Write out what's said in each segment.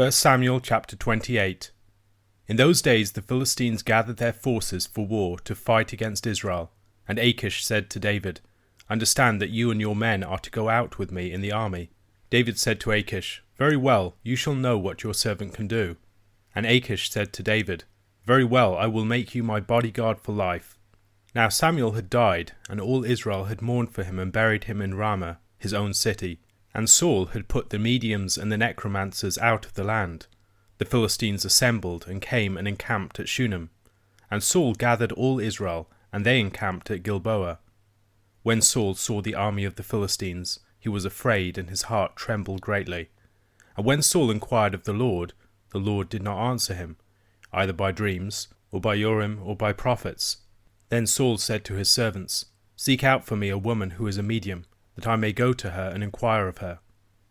1 Samuel chapter 28. In those days the Philistines gathered their forces for war to fight against Israel. And Achish said to David, "Understand that you and your men are to go out with me in the army." David said to Achish, "Very well, you shall know what your servant can do." And Achish said to David, "Very well, I will make you my bodyguard for life." Now Samuel had died, and all Israel had mourned for him and buried him in Ramah, his own city. And Saul had put the mediums and the necromancers out of the land. The Philistines assembled and came and encamped at Shunem. And Saul gathered all Israel, and they encamped at Gilboa. When Saul saw the army of the Philistines, he was afraid, and his heart trembled greatly. And when Saul inquired of the Lord did not answer him, either by dreams, or by Urim, or by prophets. Then Saul said to his servants, "Seek out for me a woman who is a medium, that I may go to her and inquire of her."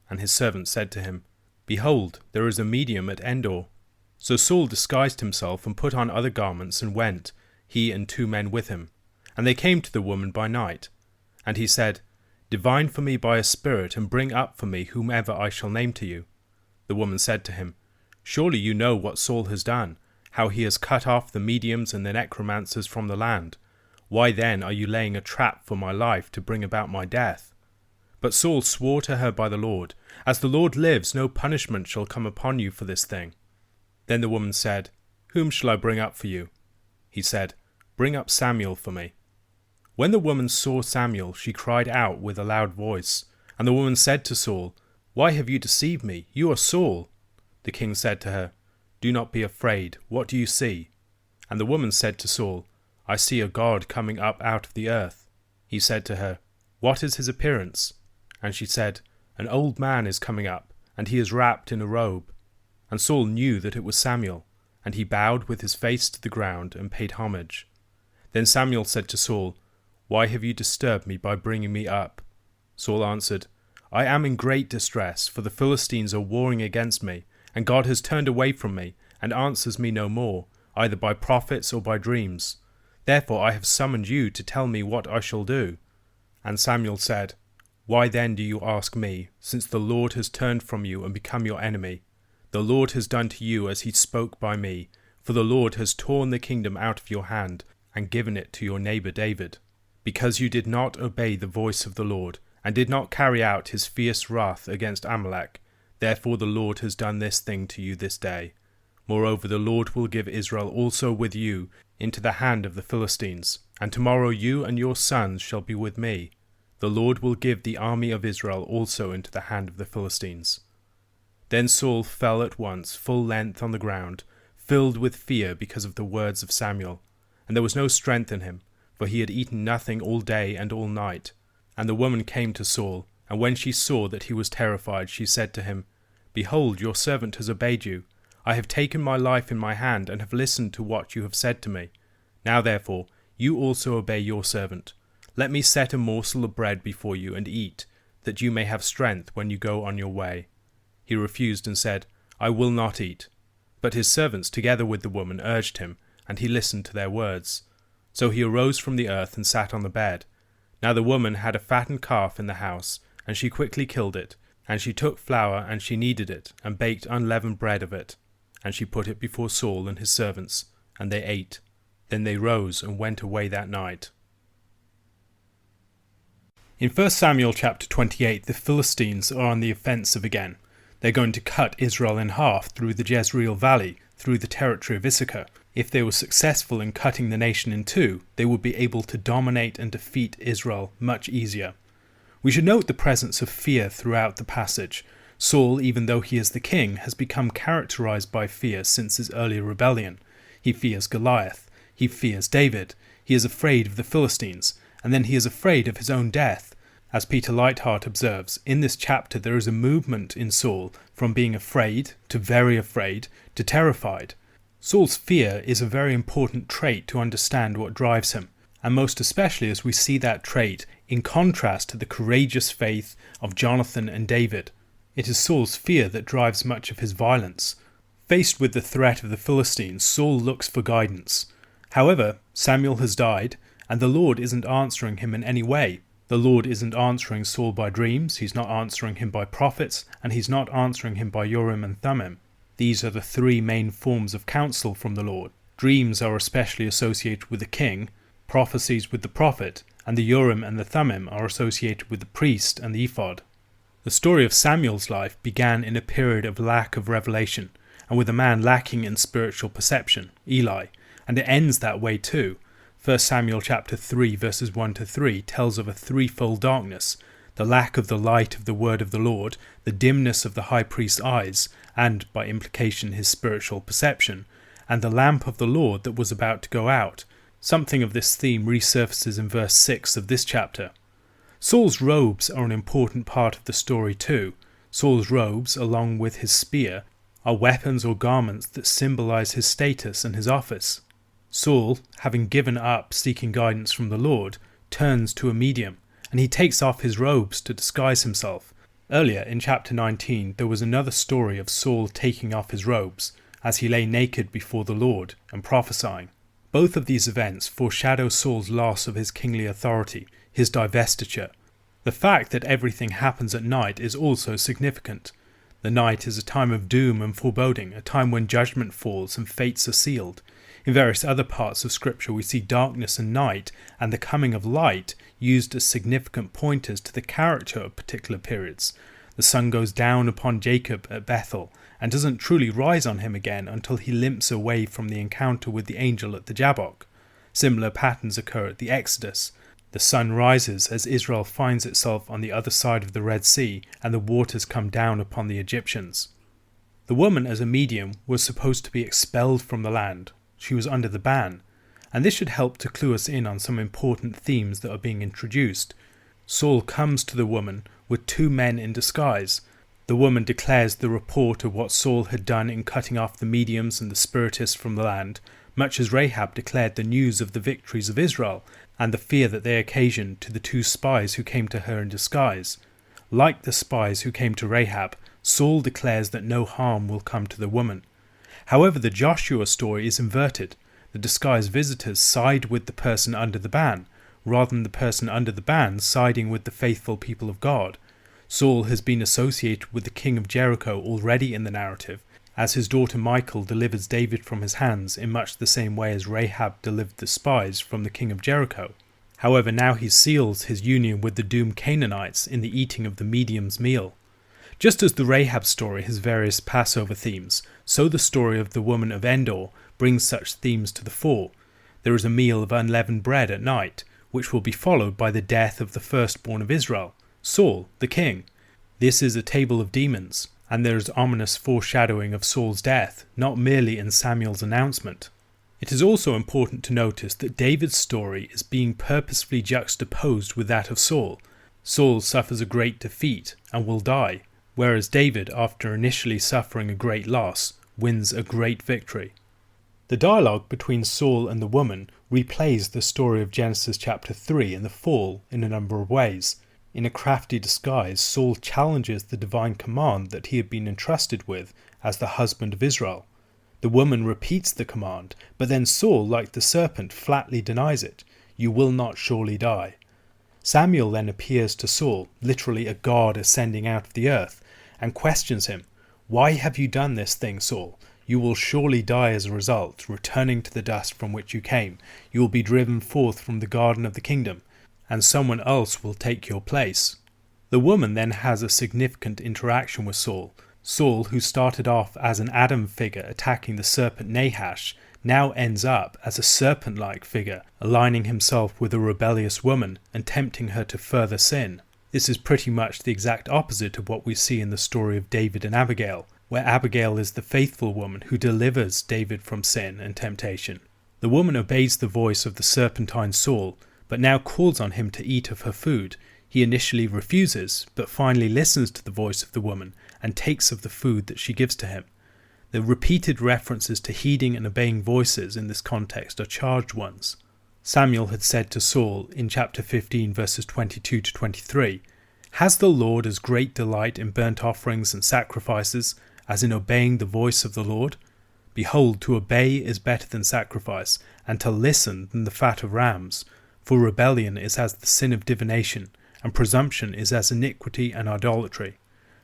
And his servants said to him, "Behold, there is a medium at Endor." So Saul disguised himself and put on other garments and went, he and 2 men with him. And they came to the woman by night. And he said, "Divine for me by a spirit, and bring up for me whomever I shall name to you." The woman said to him, "Surely you know what Saul has done, how he has cut off the mediums and the necromancers from the land. Why then are you laying a trap for my life to bring about my death?" But Saul swore to her by the Lord, "As the Lord lives, no punishment shall come upon you for this thing." Then the woman said, "Whom shall I bring up for you?" He said, "Bring up Samuel for me." When the woman saw Samuel, she cried out with a loud voice. And the woman said to Saul, "Why have you deceived me? You are Saul." The king said to her, "Do not be afraid. What do you see?" And the woman said to Saul, "I see a god coming up out of the earth." He said to her, "What is his appearance?" And she said, "An old man is coming up, and he is wrapped in a robe." And Saul knew that it was Samuel, and he bowed with his face to the ground and paid homage. Then Samuel said to Saul, "Why have you disturbed me by bringing me up?" Saul answered, "I am in great distress, for the Philistines are warring against me, and God has turned away from me, and answers me no more, either by prophets or by dreams. Therefore I have summoned you to tell me what I shall do." And Samuel said, "Why then do you ask me, since the Lord has turned from you and become your enemy? The Lord has done to you as he spoke by me, for the Lord has torn the kingdom out of your hand and given it to your neighbor David, because you did not obey the voice of the Lord, and did not carry out his fierce wrath against Amalek. Therefore the Lord has done this thing to you this day. Moreover, the Lord will give Israel also with you into the hand of the Philistines, and tomorrow you and your sons shall be with me. The Lord will give the army of Israel also into the hand of the Philistines." Then Saul fell at once full length on the ground, filled with fear because of the words of Samuel. And there was no strength in him, for he had eaten nothing all day and all night. And the woman came to Saul, and when she saw that he was terrified, she said to him, "Behold, your servant has obeyed you. I have taken my life in my hand, and have listened to what you have said to me. Now therefore, you also obey your servant. Let me set a morsel of bread before you, and eat, that you may have strength when you go on your way." He refused and said, "I will not eat." But his servants together with the woman urged him, and he listened to their words. So he arose from the earth and sat on the bed. Now the woman had a fattened calf in the house, and she quickly killed it. And she took flour, and she kneaded it, and baked unleavened bread of it. And she put it before Saul and his servants, and they ate. Then they rose and went away that night. In 1 Samuel chapter 28, the Philistines are on the offensive again. They're going to cut Israel in half through the Jezreel Valley, through the territory of Issachar. If they were successful in cutting the nation in two, they would be able to dominate and defeat Israel much easier. We should note the presence of fear throughout the passage. Saul, even though he is the king, has become characterized by fear since his earlier rebellion. He fears Goliath. He fears David. He is afraid of the Philistines. And then he is afraid of his own death. As Peter Lightheart observes, in this chapter there is a movement in Saul from being afraid to very afraid to terrified. Saul's fear is a very important trait to understand what drives him, and most especially as we see that trait in contrast to the courageous faith of Jonathan and David. It is Saul's fear that drives much of his violence. Faced with the threat of the Philistines, Saul looks for guidance. However, Samuel has died, and the Lord isn't answering him in any way. The Lord isn't answering Saul by dreams, he's not answering him by prophets, and he's not answering him by Urim and Thummim. These are the three main forms of counsel from the Lord. Dreams are especially associated with the king, prophecies with the prophet, and the Urim and the Thummim are associated with the priest and the ephod. The story of Samuel's life began in a period of lack of revelation, and with a man lacking in spiritual perception, Eli, and it ends that way too. 1 Samuel chapter 3 verses 1 to 3 tells of a threefold darkness: the lack of the light of the word of the Lord, the dimness of the high priest's eyes, and by implication his spiritual perception, and the lamp of the Lord that was about to go out. Something of this theme resurfaces in verse 6 of this chapter. Saul's robes are an important part of the story too. Saul's robes, along with his spear, are weapons or garments that symbolize his status and his office. Saul, having given up seeking guidance from the Lord, turns to a medium, and he takes off his robes to disguise himself. Earlier in chapter 19 there was another story of Saul taking off his robes, as he lay naked before the Lord and prophesying. Both of these events foreshadow Saul's loss of his kingly authority, his divestiture. The fact that everything happens at night is also significant. The night is a time of doom and foreboding, a time when judgment falls and fates are sealed. In various other parts of Scripture we see darkness and night and the coming of light used as significant pointers to the character of particular periods. The sun goes down upon Jacob at Bethel and doesn't truly rise on him again until he limps away from the encounter with the angel at the Jabbok. Similar patterns occur at the Exodus. The sun rises as Israel finds itself on the other side of the Red Sea and the waters come down upon the Egyptians. The woman as a medium was supposed to be expelled from the land. She was under the ban, and this should help to clue us in on some important themes that are being introduced. Saul comes to the woman with two men in disguise. The woman declares the report of what Saul had done in cutting off the mediums and the spiritists from the land, much as Rahab declared the news of the victories of Israel and the fear that they occasioned to the two spies who came to her in disguise. Like the spies who came to Rahab, Saul declares that no harm will come to the woman. However, the Joshua story is inverted. The disguised visitors side with the person under the ban, rather than the person under the ban siding with the faithful people of God. Saul has been associated with the king of Jericho already in the narrative, as his daughter Michal delivers David from his hands in much the same way as Rahab delivered the spies from the king of Jericho. However, now he seals his union with the doomed Canaanites in the eating of the medium's meal. Just as the Rahab story has various Passover themes, so the story of the woman of Endor brings such themes to the fore. There is a meal of unleavened bread at night, which will be followed by the death of the firstborn of Israel, Saul, the king. This is a table of demons, and there is ominous foreshadowing of Saul's death, not merely in Samuel's announcement. It is also important to notice that David's story is being purposefully juxtaposed with that of Saul. Saul suffers a great defeat and will die, whereas David, after initially suffering a great loss, wins a great victory. The dialogue between Saul and the woman replays the story of Genesis chapter 3 and the fall in a number of ways. In a crafty disguise, Saul challenges the divine command that he had been entrusted with as the husband of Israel. The woman repeats the command, but then Saul, like the serpent, flatly denies it. "You will not surely die." Samuel then appears to Saul, literally a god ascending out of the earth, and questions him. "Why have you done this thing, Saul? You will surely die as a result, returning to the dust from which you came. You will be driven forth from the garden of the kingdom, and someone else will take your place." The woman then has a significant interaction with Saul. Saul, who started off as an Adam figure attacking the serpent Nahash, now ends up as a serpent-like figure, aligning himself with a rebellious woman and tempting her to further sin. This is pretty much the exact opposite of what we see in the story of David and Abigail, where Abigail is the faithful woman who delivers David from sin and temptation. The woman obeys the voice of the serpentine Saul, but now calls on him to eat of her food. He initially refuses, but finally listens to the voice of the woman and takes of the food that she gives to him. The repeated references to heeding and obeying voices in this context are charged ones. Samuel had said to Saul in chapter 15 verses 22 to 23, "Has the Lord as great delight in burnt offerings and sacrifices as in obeying the voice of the Lord? Behold, to obey is better than sacrifice, and to listen than the fat of rams. For rebellion is as the sin of divination, and presumption is as iniquity and idolatry.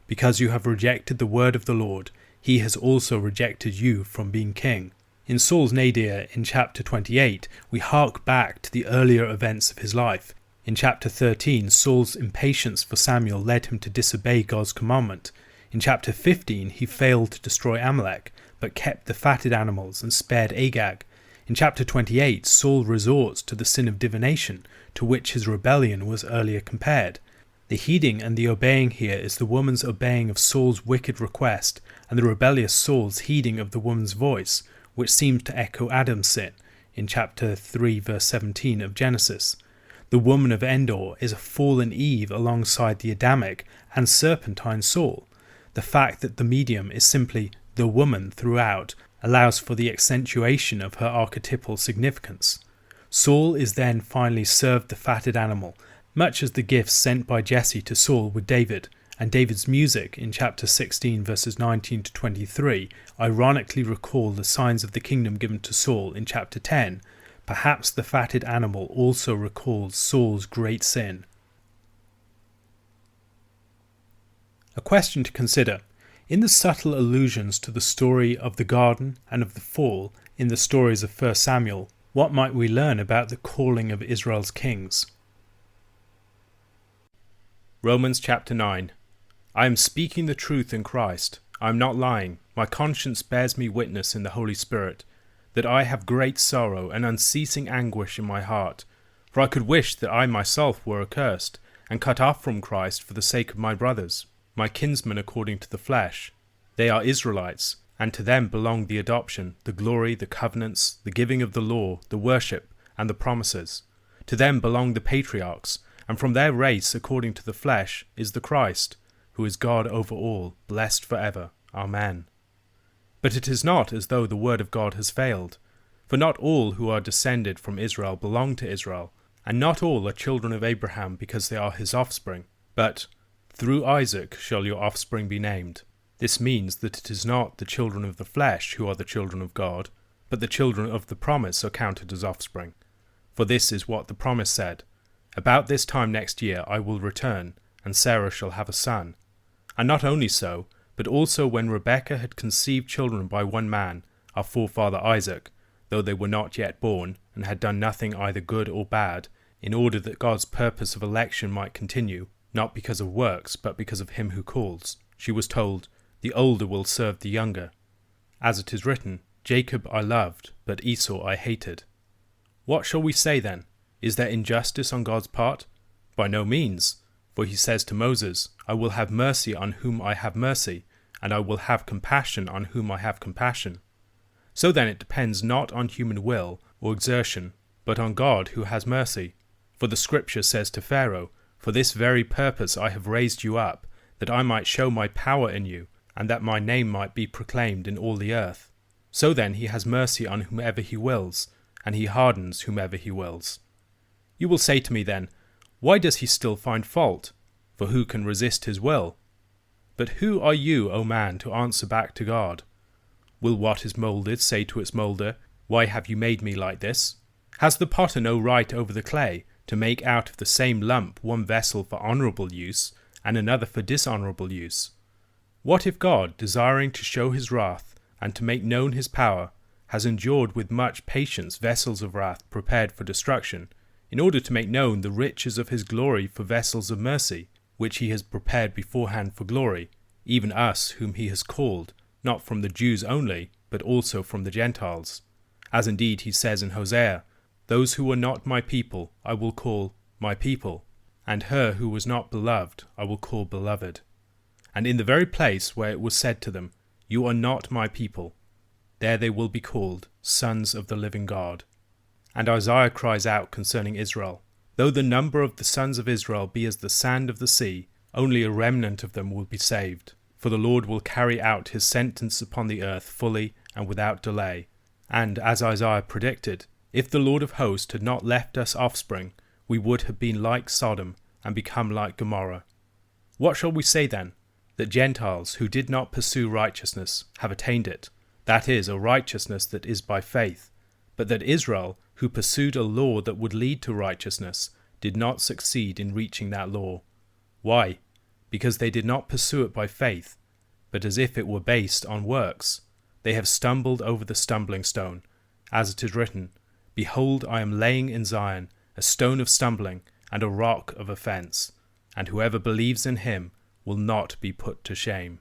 Because you have rejected the word of the Lord, he has also rejected you from being king. In Saul's nadir in chapter 28, we hark back to the earlier events of his life. In chapter 13, Saul's impatience for Samuel led him to disobey God's commandment. In chapter 15, he failed to destroy Amalek, but kept the fatted animals and spared Agag. In chapter 28, Saul resorts to the sin of divination, to which his rebellion was earlier compared. The heeding and the obeying here is the woman's obeying of Saul's wicked request, and the rebellious Saul's heeding of the woman's voice, which seems to echo Adam's sin in chapter 3 verse 17 of Genesis. The woman of Endor is a fallen Eve alongside the Adamic and serpentine Saul. The fact that the medium is simply the woman throughout allows for the accentuation of her archetypal significance. Saul is then finally served the fatted animal, much as the gifts sent by Jesse to Saul with David, and David's music in chapter 16 verses 19 to 23 ironically recall the signs of the kingdom given to Saul in chapter 10. Perhaps the fatted animal also recalls Saul's great sin. A question to consider. In the subtle allusions to the story of the garden and of the fall in the stories of 1 Samuel, what might we learn about the calling of Israel's kings? Romans chapter 9. I am speaking the truth in Christ. I am not lying. My conscience bears me witness in the Holy Spirit, that I have great sorrow and unceasing anguish in my heart. For I could wish that I myself were accursed, and cut off from Christ for the sake of my brothers, my kinsmen according to the flesh. They are Israelites, and to them belong the adoption, the glory, the covenants, the giving of the law, the worship, and the promises. To them belong the patriarchs, and from their race according to the flesh is the Christ, who is God over all, blessed for ever. Amen. But it is not as though the word of God has failed, for not all who are descended from Israel belong to Israel, and not all are children of Abraham because they are his offspring, but through Isaac shall your offspring be named. This means that it is not the children of the flesh who are the children of God, but the children of the promise are counted as offspring. For this is what the promise said, about this time next year I will return, and Sarah shall have a son. And not only so, but also when Rebekah had conceived children by one man, our forefather Isaac, though they were not yet born, and had done nothing either good or bad, in order that God's purpose of election might continue, not because of works, but because of him who calls. She was told, the older will serve the younger. As it is written, Jacob I loved, but Esau I hated. What shall we say then? Is there injustice on God's part? By no means. For he says to Moses, I will have mercy on whom I have mercy, and I will have compassion on whom I have compassion. So then it depends not on human will or exertion, but on God who has mercy. For the scripture says to Pharaoh, for this very purpose I have raised you up, that I might show my power in you, and that my name might be proclaimed in all the earth. So then he has mercy on whomever he wills, and he hardens whomever he wills. You will say to me then, why does he still find fault? For who can resist his will? But who are you, O man, to answer back to God? Will what is moulded say to its moulder, why have you made me like this? Has the potter no right over the clay, to make out of the same lump one vessel for honourable use, and another for dishonourable use? What if God, desiring to show his wrath, and to make known his power, has endured with much patience vessels of wrath prepared for destruction, in order to make known the riches of his glory for vessels of mercy, which he has prepared beforehand for glory, even us whom he has called, not from the Jews only, but also from the Gentiles? As indeed he says in Hosea, those who were not my people I will call my people, and her who was not beloved I will call beloved. And in the very place where it was said to them, you are not my people, there they will be called sons of the living God. And Isaiah cries out concerning Israel, though the number of the sons of Israel be as the sand of the sea, only a remnant of them will be saved. For the Lord will carry out his sentence upon the earth fully and without delay. And as Isaiah predicted, if the Lord of hosts had not left us offspring, we would have been like Sodom and become like Gomorrah. What shall we say then? That Gentiles who did not pursue righteousness have attained it, that is, a righteousness that is by faith, but that Israel, who pursued a law that would lead to righteousness, did not succeed in reaching that law. Why? Because they did not pursue it by faith, but as if it were based on works. They have stumbled over the stumbling stone, as it is written, Behold, I am laying in Zion a stone of stumbling and a rock of offence, and whoever believes in him will not be put to shame.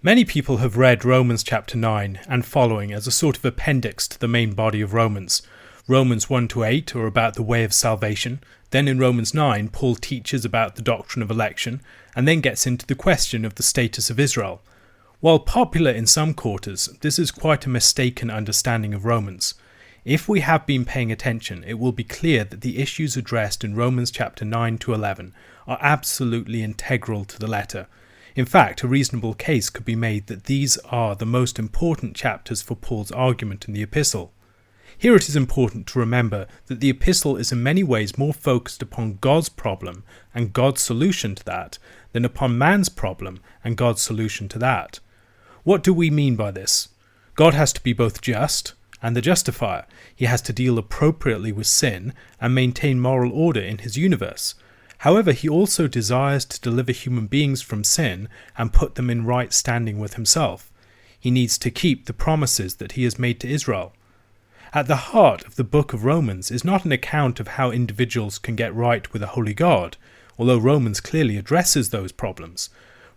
Many people have read Romans chapter 9 and following as a sort of appendix to the main body of Romans. Romans 1 to 8 are about the way of salvation. Then in Romans 9, Paul teaches about the doctrine of election, and then gets into the question of the status of Israel. While popular in some quarters, this is quite a mistaken understanding of Romans. If we have been paying attention, it will be clear that the issues addressed in Romans chapter 9 to 11 are absolutely integral to the letter. In fact, a reasonable case could be made that these are the most important chapters for Paul's argument in the epistle. Here it is important to remember that the epistle is in many ways more focused upon God's problem and God's solution to that than upon man's problem and God's solution to that. What do we mean by this? God has to be both just and the justifier. He has to deal appropriately with sin and maintain moral order in his universe. However, he also desires to deliver human beings from sin and put them in right standing with himself. He needs to keep the promises that he has made to Israel. At the heart of the book of Romans is not an account of how individuals can get right with a holy God, although Romans clearly addresses those problems.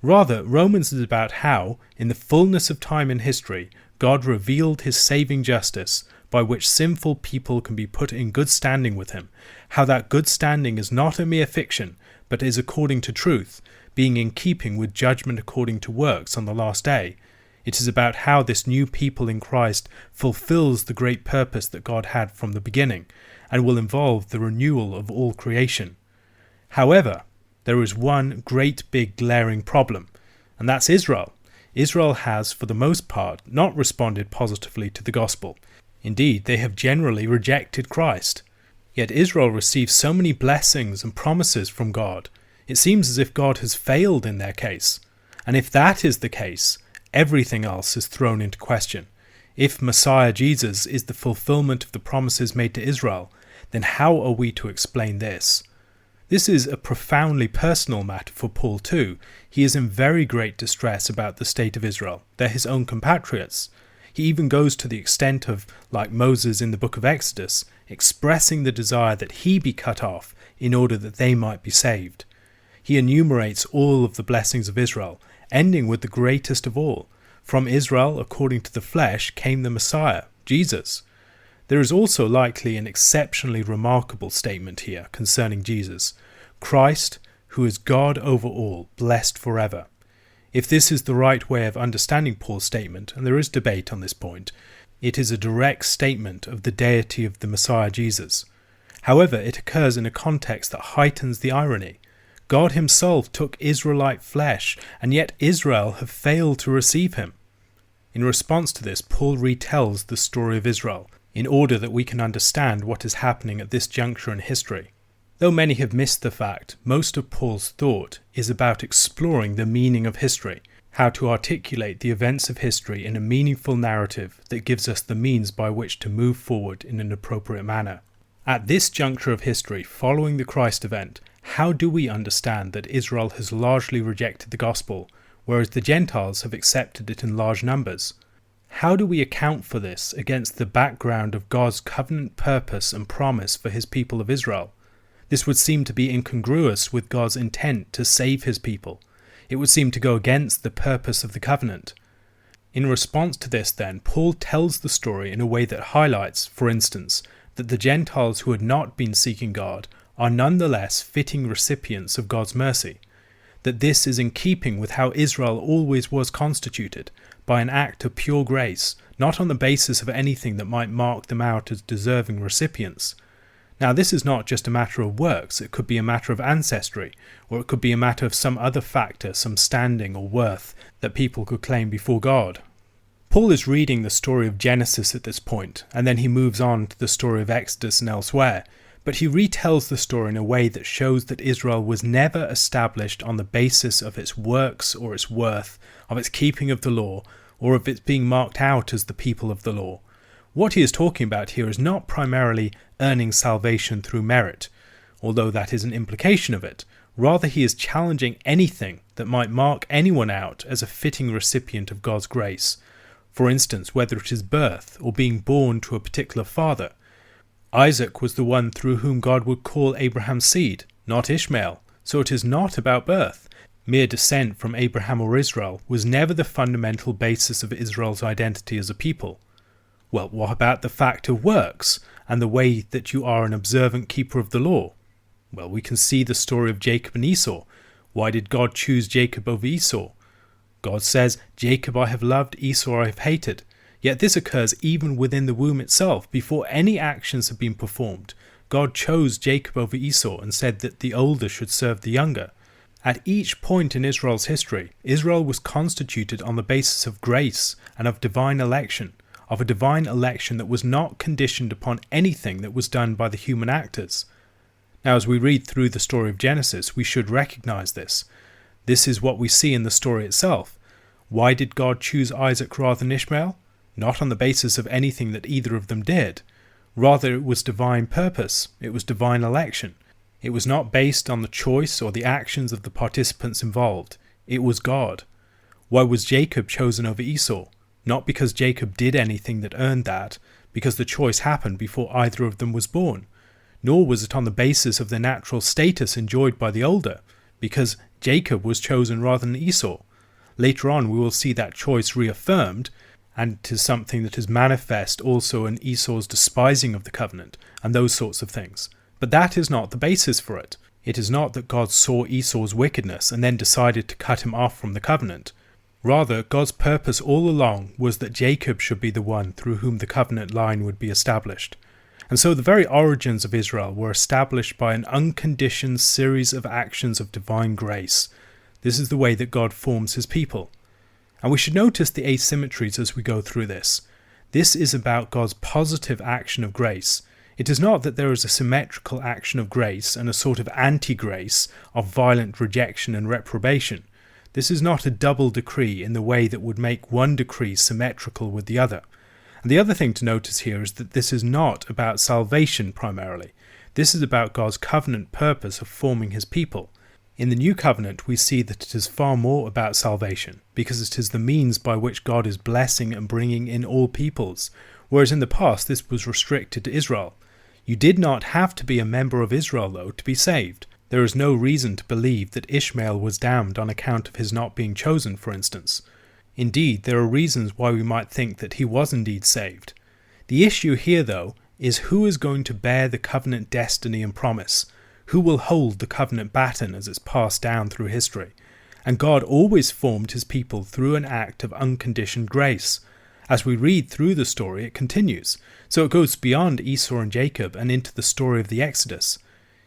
Rather, Romans is about how, in the fullness of time in history, God revealed his saving justice by which sinful people can be put in good standing with him, how that good standing is not a mere fiction, but is according to truth, being in keeping with judgment according to works on the last day. It is about how this new people in Christ fulfills the great purpose that God had from the beginning, and will involve the renewal of all creation. However, there is one great big glaring problem, and that's Israel. Israel has, for the most part, not responded positively to the gospel. Indeed, they have generally rejected Christ. Yet Israel receives so many blessings and promises from God. It seems as if God has failed in their case. And if that is the case, everything else is thrown into question. If Messiah Jesus is the fulfillment of the promises made to Israel, then how are we to explain this? This is a profoundly personal matter for Paul too. He is in very great distress about the state of Israel. They're his own compatriots. He even goes to the extent of, like Moses in the book of Exodus, expressing the desire that he be cut off in order that they might be saved. He enumerates all of the blessings of Israel, ending with the greatest of all. From Israel, according to the flesh, came the Messiah, Jesus. There is also likely an exceptionally remarkable statement here concerning Jesus. Christ, who is God over all, blessed forever. If this is the right way of understanding Paul's statement, and there is debate on this point, it is a direct statement of the deity of the Messiah Jesus. However, it occurs in a context that heightens the irony. God himself took Israelite flesh, and yet Israel have failed to receive him. In response to this, Paul retells the story of Israel, in order that we can understand what is happening at this juncture in history. Though many have missed the fact, most of Paul's thought is about exploring the meaning of history, how to articulate the events of history in a meaningful narrative that gives us the means by which to move forward in an appropriate manner. At this juncture of history, following the Christ event, how do we understand that Israel has largely rejected the gospel, whereas the Gentiles have accepted it in large numbers? How do we account for this against the background of God's covenant purpose and promise for his people of Israel? This would seem to be incongruous with God's intent to save his people. It would seem to go against the purpose of the covenant. In response to this, then, Paul tells the story in a way that highlights, for instance, that the Gentiles who had not been seeking God are nonetheless fitting recipients of God's mercy, that this is in keeping with how Israel always was constituted, by an act of pure grace, not on the basis of anything that might mark them out as deserving recipients. Now, this is not just a matter of works. It could be a matter of ancestry, or it could be a matter of some other factor, some standing or worth that people could claim before God. Paul is reading the story of Genesis at this point, and then he moves on to the story of Exodus and elsewhere, but he retells the story in a way that shows that Israel was never established on the basis of its works or its worth, of its keeping of the law, or of its being marked out as the people of the law. What he is talking about here is not primarily earning salvation through merit, although that is an implication of it. Rather, he is challenging anything that might mark anyone out as a fitting recipient of God's grace. For instance, whether it is birth or being born to a particular father. Isaac was the one through whom God would call Abraham's seed, not Ishmael, so it is not about birth. Mere descent from Abraham or Israel was never the fundamental basis of Israel's identity as a people. Well, what about the fact of works and the way that you are an observant keeper of the law? Well, we can see the story of Jacob and Esau. Why did God choose Jacob over Esau? God says, Jacob I have loved, Esau I have hated. Yet this occurs even within the womb itself, before any actions have been performed. God chose Jacob over Esau and said that the older should serve the younger. At each point in Israel's history, Israel was constituted on the basis of grace and of divine election, of a divine election that was not conditioned upon anything that was done by the human actors. Now, as we read through the story of Genesis, we should recognize this. This is what we see in the story itself. Why did God choose Isaac rather than Ishmael? Not on the basis of anything that either of them did. Rather, it was divine purpose. It was divine election. It was not based on the choice or the actions of the participants involved. It was God. Why was Jacob chosen over Esau? Not because Jacob did anything that earned that, because the choice happened before either of them was born. Nor was it on the basis of the natural status enjoyed by the older, because Jacob was chosen rather than Esau. Later on we will see that choice reaffirmed, and it is something that is manifest also in Esau's despising of the covenant, and those sorts of things. But that is not the basis for it. It is not that God saw Esau's wickedness and then decided to cut him off from the covenant. Rather, God's purpose all along was that Jacob should be the one through whom the covenant line would be established. And so the very origins of Israel were established by an unconditioned series of actions of divine grace. This is the way that God forms his people. And we should notice the asymmetries as we go through this. This is about God's positive action of grace. It is not that there is a symmetrical action of grace and a sort of anti-grace of violent rejection and reprobation. This is not a double decree in the way that would make one decree symmetrical with the other. And the other thing to notice here is that this is not about salvation primarily. This is about God's covenant purpose of forming his people. In the new covenant, we see that it is far more about salvation, because it is the means by which God is blessing and bringing in all peoples, whereas in the past this was restricted to Israel. You did not have to be a member of Israel, though, to be saved. There is no reason to believe that Ishmael was damned on account of his not being chosen, for instance. Indeed, there are reasons why we might think that he was indeed saved. The issue here, though, is who is going to bear the covenant destiny and promise, who will hold the covenant baton as it's passed down through history. And God always formed his people through an act of unconditioned grace. As we read through the story, it continues, so it goes beyond Esau and Jacob and into the story of the Exodus.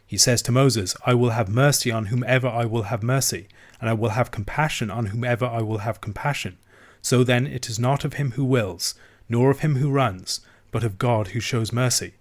He says to Moses, I will have mercy on whomever I will have mercy, and I will have compassion on whomever I will have compassion. So then it is not of him who wills, nor of him who runs, but of God who shows mercy.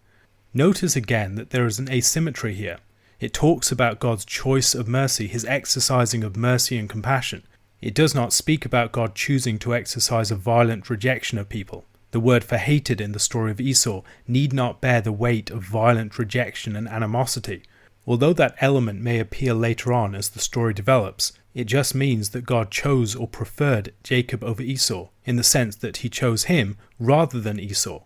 Notice again that there is an asymmetry here. It talks about God's choice of mercy, his exercising of mercy and compassion. It does not speak about God choosing to exercise a violent rejection of people. The word for hated in the story of Esau need not bear the weight of violent rejection and animosity. Although that element may appear later on as the story develops, it just means that God chose or preferred Jacob over Esau, in the sense that he chose him rather than Esau.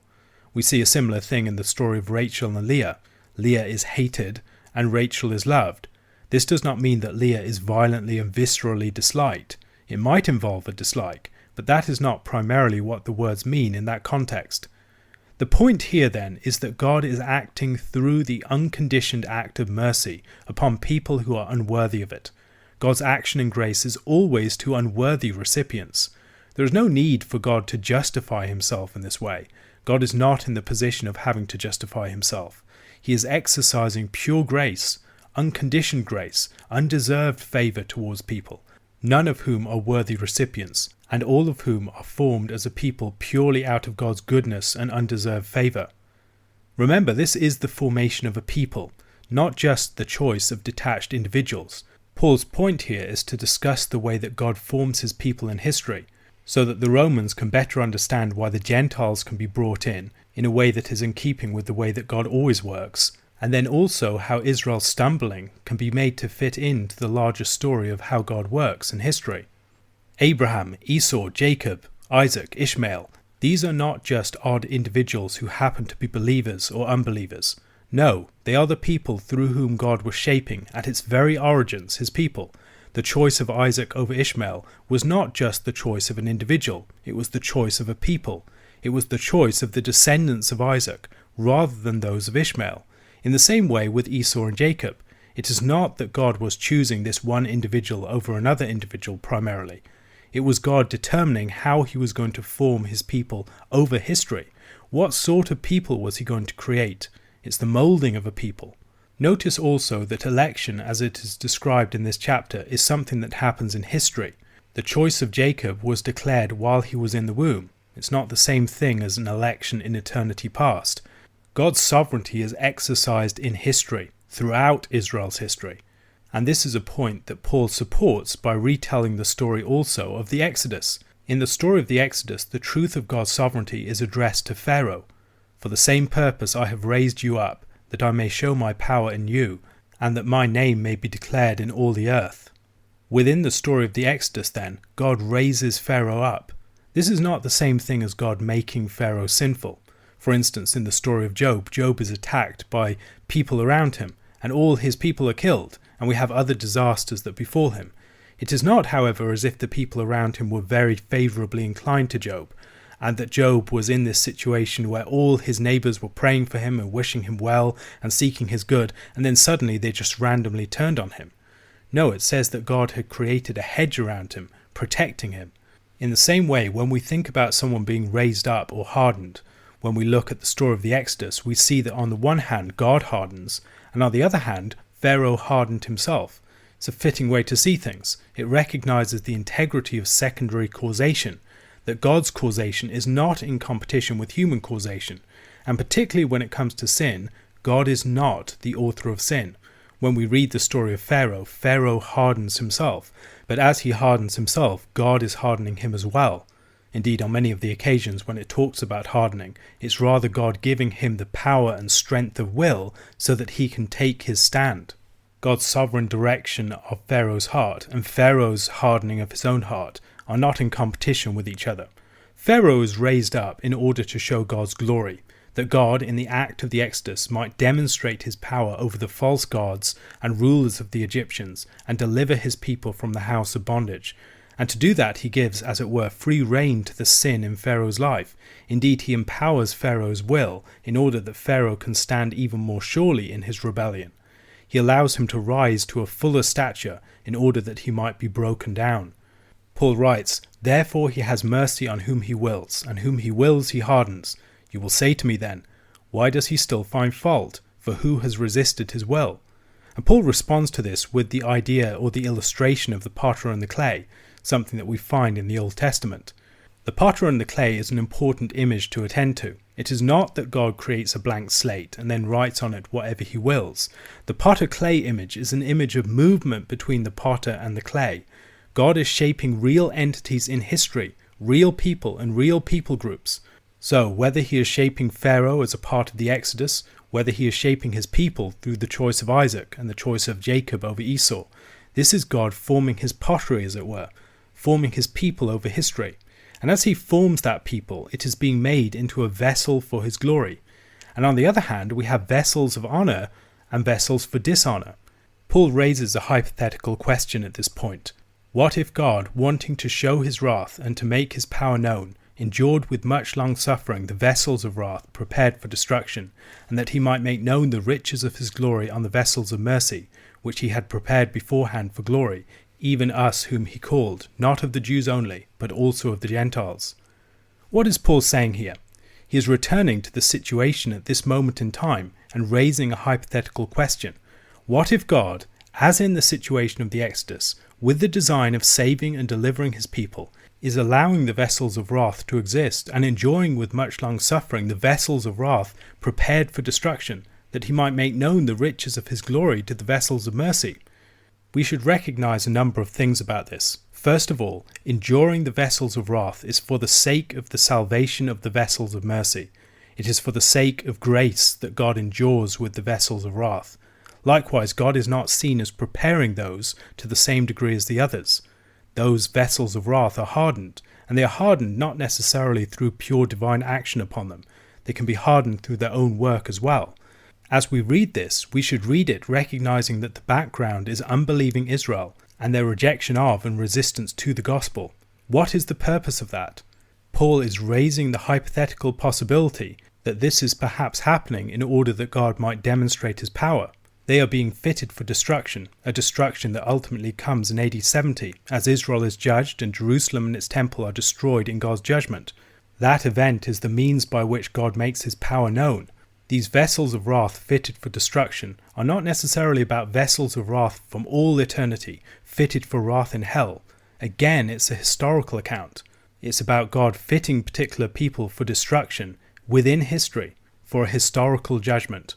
We see a similar thing in the story of Rachel and Leah. Leah is hated and Rachel is loved. This does not mean that Leah is violently and viscerally disliked. It might involve a dislike, but that is not primarily what the words mean in that context. The point here then is that God is acting through the unconditioned act of mercy upon people who are unworthy of it. God's action in grace is always to unworthy recipients. There is no need for God to justify himself in this way. God is not in the position of having to justify himself. He is exercising pure grace, unconditioned grace, undeserved favour towards people, none of whom are worthy recipients, and all of whom are formed as a people purely out of God's goodness and undeserved favour. Remember, this is the formation of a people, not just the choice of detached individuals. Paul's point here is to discuss the way that God forms his people in history, so that the Romans can better understand why the Gentiles can be brought in a way that is in keeping with the way that God always works, and then also how Israel's stumbling can be made to fit into the larger story of how God works in history. Abraham, Esau, Jacob, Isaac, Ishmael, these are not just odd individuals who happen to be believers or unbelievers. No, they are the people through whom God was shaping, at its very origins, his people. The choice of Isaac over Ishmael was not just the choice of an individual, it was the choice of a people. It was the choice of the descendants of Isaac, rather than those of Ishmael. In the same way with Esau and Jacob, it is not that God was choosing this one individual over another individual primarily. It was God determining how he was going to form his people over history. What sort of people was he going to create? It's the moulding of a people. Notice also that election, as it is described in this chapter, is something that happens in history. The choice of Jacob was declared while he was in the womb. It's not the same thing as an election in eternity past. God's sovereignty is exercised in history, throughout Israel's history. And this is a point that Paul supports by retelling the story also of the Exodus. In the story of the Exodus, the truth of God's sovereignty is addressed to Pharaoh. For the same purpose I have raised you up, that I may show my power in you, and that my name may be declared in all the earth. Within the story of the Exodus, then, God raises Pharaoh up. This is not the same thing as God making Pharaoh sinful. For instance, in the story of Job, Job is attacked by people around him, and all his people are killed, and we have other disasters that befall him. It is not, however, as if the people around him were very favourably inclined to Job, and that Job was in this situation where all his neighbours were praying for him and wishing him well and seeking his good, and then suddenly they just randomly turned on him. No, it says that God had created a hedge around him, protecting him. In the same way, when we think about someone being raised up or hardened, when we look at the story of the Exodus, we see that on the one hand God hardens, and on the other hand Pharaoh hardened himself. It's a fitting way to see things. It recognizes the integrity of secondary causation, that God's causation is not in competition with human causation, and particularly when it comes to sin, God is not the author of sin. When we read the story of Pharaoh, Pharaoh hardens himself, but as he hardens himself, God is hardening him as well. Indeed, on many of the occasions when it talks about hardening, it's rather God giving him the power and strength of will so that he can take his stand. God's sovereign direction of Pharaoh's heart and Pharaoh's hardening of his own heart are not in competition with each other. Pharaoh is raised up in order to show God's glory, that God, in the act of the Exodus, might demonstrate his power over the false gods and rulers of the Egyptians and deliver his people from the house of bondage. And to do that, he gives, as it were, free rein to the sin in Pharaoh's life. Indeed, he empowers Pharaoh's will in order that Pharaoh can stand even more surely in his rebellion. He allows him to rise to a fuller stature in order that he might be broken down. Paul writes, "Therefore he has mercy on whom he wills, and whom he wills he hardens. You will say to me then, why does he still find fault? For who has resisted his will?" And Paul responds to this with the idea or the illustration of the potter and the clay, something that we find in the Old Testament. The potter and the clay is an important image to attend to. It is not that God creates a blank slate and then writes on it whatever he wills. The potter-clay image is an image of movement between the potter and the clay. God is shaping real entities in history, real people and real people groups. So, whether he is shaping Pharaoh as a part of the Exodus, whether he is shaping his people through the choice of Isaac and the choice of Jacob over Esau, this is God forming his pottery, as it were, forming his people over history. And as he forms that people, it is being made into a vessel for his glory. And on the other hand, we have vessels of honor and vessels for dishonor. Paul raises a hypothetical question at this point. What if God, wanting to show his wrath and to make his power known, endured with much long suffering the vessels of wrath prepared for destruction, and that he might make known the riches of his glory on the vessels of mercy, which he had prepared beforehand for glory, even us whom he called, not of the Jews only, but also of the Gentiles? What is Paul saying here? He is returning to the situation at this moment in time and raising a hypothetical question. What if God, as in the situation of the Exodus, with the design of saving and delivering his people, is allowing the vessels of wrath to exist and enjoying with much long suffering the vessels of wrath prepared for destruction, that he might make known the riches of his glory to the vessels of mercy? We should recognize a number of things about this. First of all, enduring the vessels of wrath is for the sake of the salvation of the vessels of mercy. It is for the sake of grace that God endures with the vessels of wrath. Likewise, God is not seen as preparing those to the same degree as the others. Those vessels of wrath are hardened, and they are hardened not necessarily through pure divine action upon them. They can be hardened through their own work as well. As we read this, we should read it recognizing that the background is unbelieving Israel and their rejection of and resistance to the gospel. What is the purpose of that? Paul is raising the hypothetical possibility that this is perhaps happening in order that God might demonstrate his power. They are being fitted for destruction, a destruction that ultimately comes in AD 70, as Israel is judged and Jerusalem and its temple are destroyed in God's judgment. That event is the means by which God makes his power known. These vessels of wrath fitted for destruction are not necessarily about vessels of wrath from all eternity, fitted for wrath in hell. Again, it's a historical account. It's about God fitting particular people for destruction within history, for a historical judgment.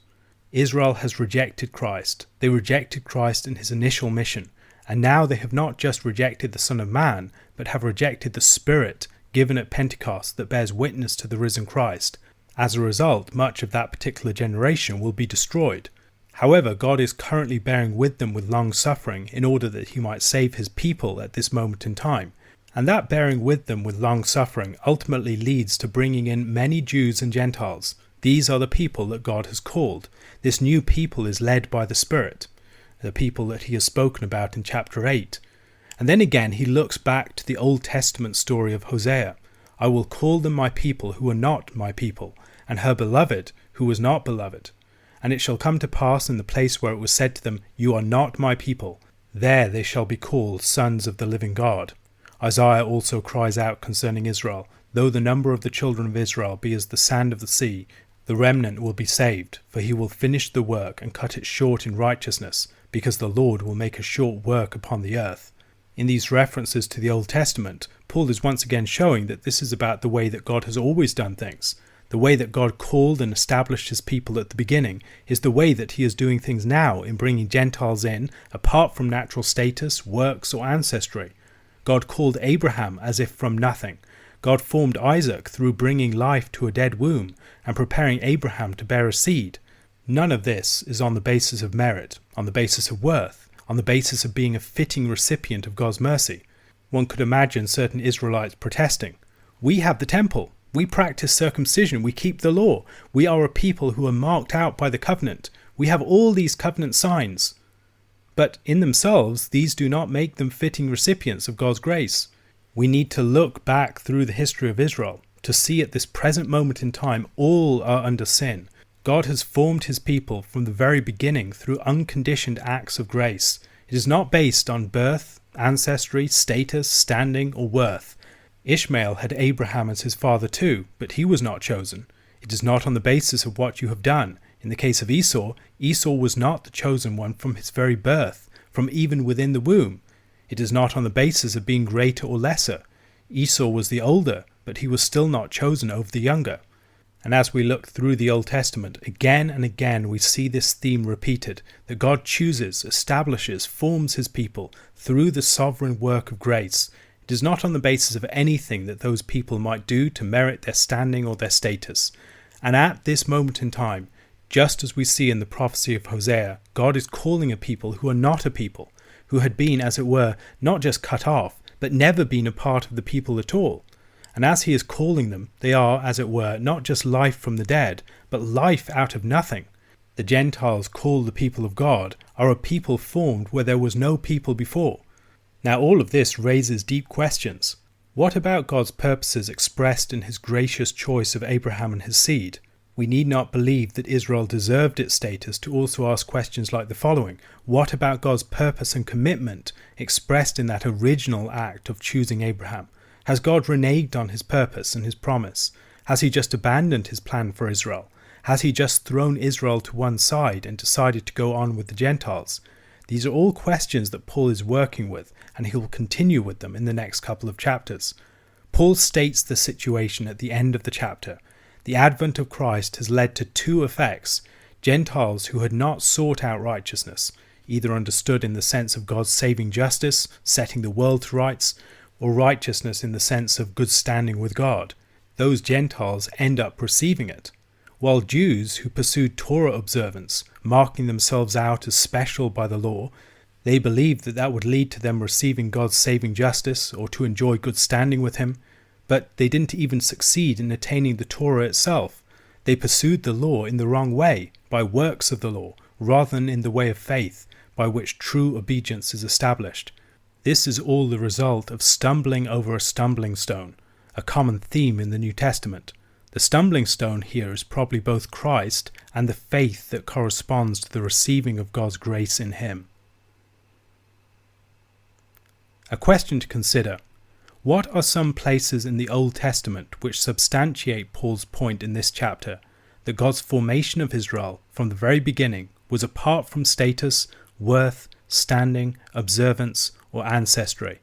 Israel has rejected Christ. They rejected Christ in his initial mission, and now they have not just rejected the Son of Man, but have rejected the Spirit given at Pentecost that bears witness to the risen Christ. As a result, much of that particular generation will be destroyed. However, God is currently bearing with them with long suffering in order that he might save his people at this moment in time. And that bearing with them with long suffering ultimately leads to bringing in many Jews and Gentiles. These are the people that God has called. This new people is led by the Spirit, the people that he has spoken about in chapter 8. And then again he looks back to the Old Testament story of Hosea. I will call them my people who are not my people, and her beloved who was not beloved. And it shall come to pass in the place where it was said to them, You are not my people, there they shall be called sons of the living God. Isaiah also cries out concerning Israel, Though the number of the children of Israel be as the sand of the sea, the remnant will be saved, for he will finish the work and cut it short in righteousness, because the Lord will make a short work upon the earth. In these references to the Old Testament, Paul is once again showing that this is about the way that God has always done things. The way that God called and established his people at the beginning is the way that he is doing things now in bringing Gentiles in, apart from natural status, works, or ancestry. God called Abraham as if from nothing. God formed Isaac through bringing life to a dead womb and preparing Abraham to bear a seed. None of this is on the basis of merit, on the basis of worth, on the basis of being a fitting recipient of God's mercy. One could imagine certain Israelites protesting. We have the temple. We practice circumcision. We keep the law. We are a people who are marked out by the covenant. We have all these covenant signs. But in themselves, these do not make them fitting recipients of God's grace. We need to look back through the history of Israel to see at this present moment in time all are under sin. God has formed his people from the very beginning through unconditioned acts of grace. It is not based on birth, ancestry, status, standing, or worth. Ishmael had Abraham as his father too, but he was not chosen. It is not on the basis of what you have done. In the case of Esau, Esau was not the chosen one from his very birth, from even within the womb. It is not on the basis of being greater or lesser. Esau was the older, but he was still not chosen over the younger. And as we look through the Old Testament, again and again we see this theme repeated, that God chooses, establishes, forms his people through the sovereign work of grace. It is not on the basis of anything that those people might do to merit their standing or their status. And at this moment in time, just as we see in the prophecy of Hosea, God is calling a people who are not a people, who had been, as it were, not just cut off, but never been a part of the people at all. And as he is calling them, they are, as it were, not just life from the dead, but life out of nothing. The Gentiles, called the people of God, are a people formed where there was no people before. Now all of this raises deep questions. What about God's purposes expressed in his gracious choice of Abraham and his seed? We need not believe that Israel deserved its status to also ask questions like the following. What about God's purpose and commitment expressed in that original act of choosing Abraham? Has God reneged on his purpose and his promise? Has he just abandoned his plan for Israel? Has he just thrown Israel to one side and decided to go on with the Gentiles? These are all questions that Paul is working with, and he will continue with them in the next couple of chapters. Paul states the situation at the end of the chapter. The advent of Christ has led to two effects. Gentiles who had not sought out righteousness, either understood in the sense of God's saving justice, setting the world to rights, or righteousness in the sense of good standing with God. Those Gentiles end up receiving it. while Jews who pursued Torah observance, marking themselves out as special by the law, they believed that that would lead to them receiving God's saving justice or to enjoy good standing with him, but they didn't even succeed in attaining the Torah itself. They pursued the law in the wrong way, by works of the law, rather than in the way of faith, by which true obedience is established. This is all the result of stumbling over a stumbling stone, a common theme in the New Testament. The stumbling stone here is probably both Christ and the faith that corresponds to the receiving of God's grace in him. A question to consider. What are some places in the Old Testament which substantiate Paul's point in this chapter, that God's formation of Israel from the very beginning was apart from status, worth, standing, observance, or ancestry?